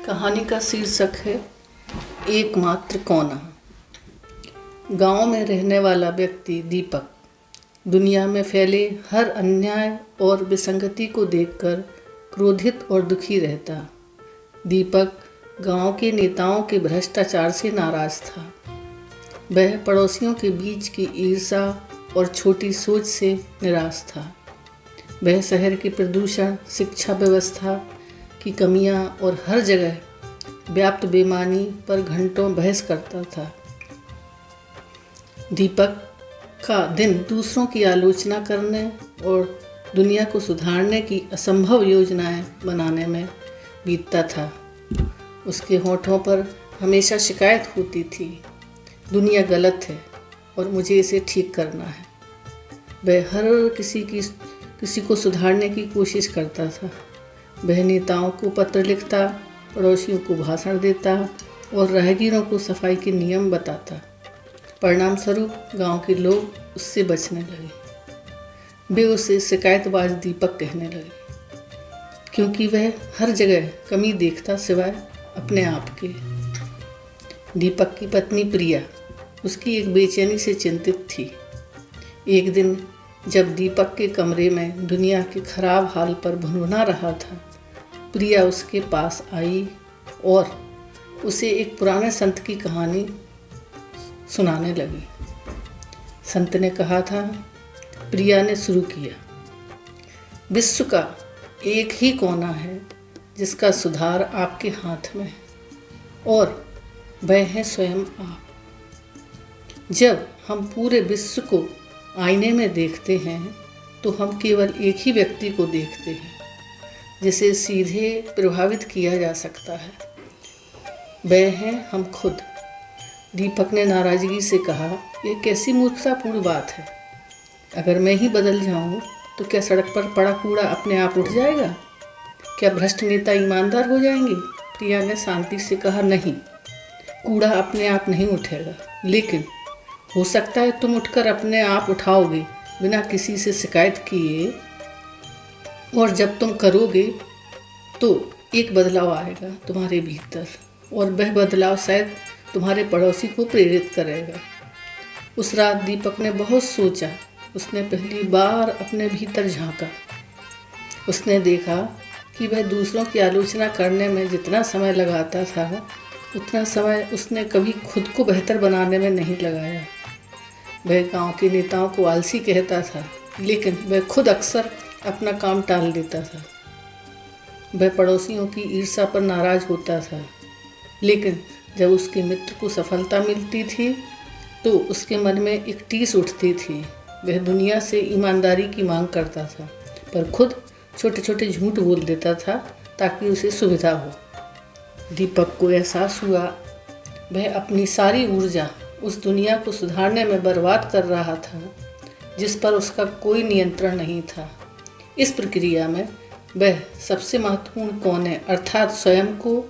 कहानी का शीर्षक है एकमात्र कोना। गांव में रहने वाला व्यक्ति दीपक दुनिया में फैले हर अन्याय और विसंगति को देखकर क्रोधित और दुखी रहता। दीपक गांव के नेताओं के भ्रष्टाचार से नाराज था। वह पड़ोसियों के बीच की ईर्ष्या और छोटी सोच से निराश था। वह शहर के प्रदूषण, शिक्षा व्यवस्था की कमियां और हर जगह व्याप्त बेईमानी पर घंटों बहस करता था। दीपक का दिन दूसरों की आलोचना करने और दुनिया को सुधारने की असंभव योजनाएं बनाने में बीतता था। उसके होठों पर हमेशा शिकायत होती थी, दुनिया गलत है और मुझे इसे ठीक करना है। वह हर किसी को सुधारने की कोशिश करता था। वह नेताओं को पत्र लिखता, पड़ोसियों को भाषण देता और राहगीरों को सफाई के नियम बताता। परिणाम स्वरूप गांव के लोग उससे बचने लगे। वे उसे शिकायतबाज दीपक कहने लगे, क्योंकि वह हर जगह कमी देखता सिवाय अपने आप के। दीपक की पत्नी प्रिया उसकी एक बेचैनी से चिंतित थी। एक दिन जब दीपक के कमरे में दुनिया के खराब हाल पर भुनभुना रहा था, प्रिया उसके पास आई और उसे एक पुराने संत की कहानी सुनाने लगी। संत ने कहा था, प्रिया ने शुरू किया, विश्व का एक ही कोना है जिसका सुधार आपके हाथ में है और वह है स्वयं आप। जब हम पूरे विश्व को आईने में देखते हैं तो हम केवल एक ही व्यक्ति को देखते हैं जिसे सीधे प्रभावित किया जा सकता है। वह है हम खुद। दीपक ने नाराज़गी से कहा, यह कैसी मूर्खतापूर्ण बात है। अगर मैं ही बदल जाऊं तो क्या सड़क पर पड़ा कूड़ा अपने आप उठ जाएगा? क्या भ्रष्ट नेता ईमानदार हो जाएंगे? प्रिया ने शांति से कहा, नहीं, कूड़ा अपने आप नहीं उठेगा, लेकिन हो सकता है तुम उठकर अपने आप उठाओगे बिना किसी से शिकायत किए, और जब तुम करोगे तो एक बदलाव आएगा तुम्हारे भीतर और वह बदलाव शायद तुम्हारे पड़ोसी को प्रेरित करेगा। उस रात दीपक ने बहुत सोचा। उसने पहली बार अपने भीतर झांका। उसने देखा कि वह दूसरों की आलोचना करने में जितना समय लगाता था, उतना समय उसने कभी खुद को बेहतर बनाने में नहीं लगाया। वह गांव के नेताओं को आलसी कहता था, लेकिन वह खुद अक्सर अपना काम टाल देता था। वह पड़ोसियों की ईर्ष्या पर नाराज होता था, लेकिन जब उसके मित्र को सफलता मिलती थी तो उसके मन में एक टीस उठती थी। वह दुनिया से ईमानदारी की मांग करता था, पर खुद छोटे छोटे झूठ बोल देता था ताकि उसे सुविधा हो। दीपक को एहसास हुआ वह अपनी सारी ऊर्जा उस दुनिया को सुधारने में बर्बाद कर रहा था जिस पर उसका कोई नियंत्रण नहीं था। इस प्रक्रिया में वह सबसे महत्वपूर्ण कोने अर्थात स्वयं को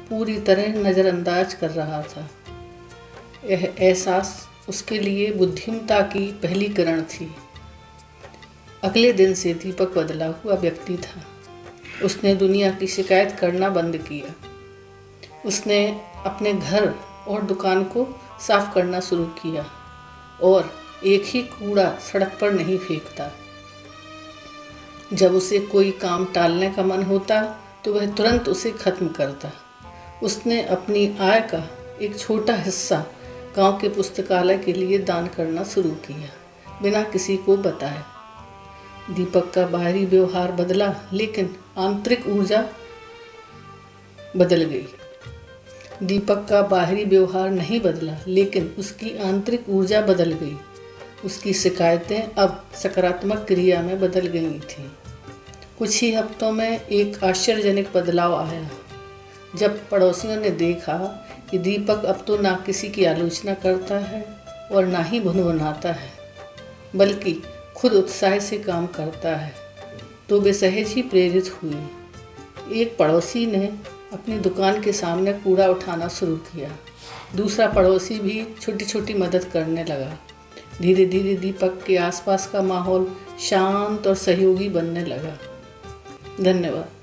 पूरी तरह नज़रअंदाज कर रहा था। यह एहसास उसके लिए बुद्धिमत्ता की पहली किरण थी। अगले दिन से दीपक बदला हुआ व्यक्ति था। उसने दुनिया की शिकायत करना बंद किया। उसने अपने घर और दुकान को साफ करना शुरू किया और एक ही कूड़ा सड़क पर नहीं फेंकता। जब उसे कोई काम टालने का मन होता तो वह तुरंत उसे खत्म करता। उसने अपनी आय का एक छोटा हिस्सा गांव के पुस्तकालय के लिए दान करना शुरू किया, बिना किसी को बताए। दीपक का बाहरी व्यवहार बदला, लेकिन आंतरिक ऊर्जा बदल गई। दीपक का बाहरी व्यवहार नहीं बदला, लेकिन उसकी आंतरिक ऊर्जा बदल गई। उसकी शिकायतें अब सकारात्मक क्रिया में बदल गई थीं। कुछ ही हफ्तों में एक आश्चर्यजनक बदलाव आया। जब पड़ोसियों ने देखा कि दीपक अब तो ना किसी की आलोचना करता है और ना ही भुनभुनाता है, बल्कि खुद उत्साह से काम करता है, तो वे सहज ही प्रेरित हुए। एक पड़ोसी ने अपनी दुकान के सामने कूड़ा उठाना शुरू किया। दूसरा पड़ोसी भी छोटी छोटी मदद करने लगा। धीरे धीरे दीपक के आसपास का माहौल शांत और सहयोगी बनने लगा। धन्यवाद।